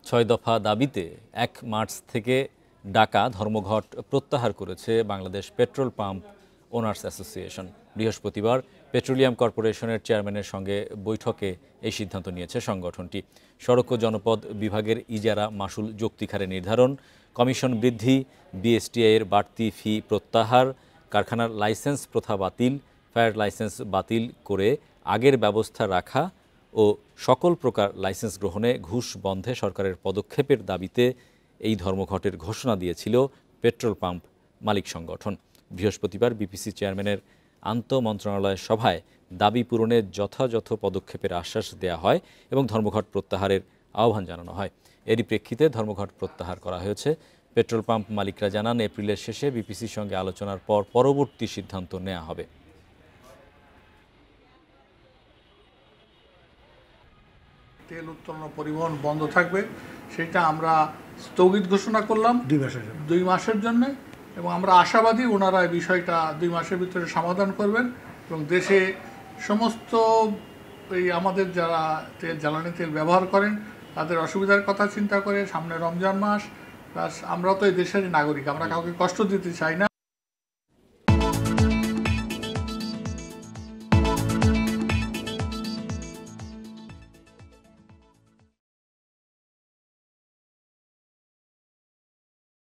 ৬ দফা দাবিতে ১ মার্চ থেকে ডাকা ধর্মঘট প্রত্যাহার করেছে Bangladesh petrol pump owners association. বৃহস্পতিবার পেট্রোলিয়াম কর্পোরেশনের চেয়ারম্যানের সঙ্গে বৈঠকে এই সিদ্ধান্ত নিয়েছে সংগঠনটি। সড়ক ও জনপদ বিভাগের ইজারা মাশুল যৌক্তিক হারে নির্ধারণ, কমিশন বৃদ্ধি, বিএসটিআই-এর বাড়তি ফি প্রত্যাহার, কারখানার লাইসেন্স প্রথা বাতিল, ফায়ার লাইসেন্স বাতিল করে আগের ব্যবস্থা রাখা ও সকল প্রকার লাইসেন্স গ্রহণে ঘুষ বন্ধে সরকারের পদক্ষেপের দাবিতে এই ধর্মঘটের ঘোষণা দিয়েছিল পেট্রোল পাম্প মালিক সংগঠন। বৃহস্পতিবার বিপিসি চেয়ারম্যানের আন্তঃমন্ত্রণালয় সভায় দাবি পূরণে যথাযথ পদক্ষেপের আশ্বাস দেওয়া হয় এবং ধর্মঘট প্রত্যাহারের আহ্বান জানানো হয়। এরই প্রেক্ষিতে ধর্মঘট প্রত্যাহার করা হয়েছে। পেট্রোল পাম্প মালিকরা জানান, এপ্রিলের শেষে বিপিসির সঙ্গে আলোচনার পর পরবর্তী সিদ্ধান্ত নেওয়া হবে। তেল উত্তোলন ও পরিবহন বন্ধ থাকবে, সেটা আমরা স্থগিত ঘোষণা করলাম 2 মাসের জন্য, এবং আমরা আশাবাদী ওনারা এই বিষয়টা 2 মাসের ভিতরে সমাধান করবেন এবং দেশে সমস্ত এই আমাদের যারা জ্বালানি তেল ব্যবহার করেন তাদের অসুবিধার কথা চিন্তা করে সামনে রমজান মাস, প্লাস আমরা তো এই দেশেরই নাগরিক, আমরা কাউকে কষ্ট দিতে চাই না।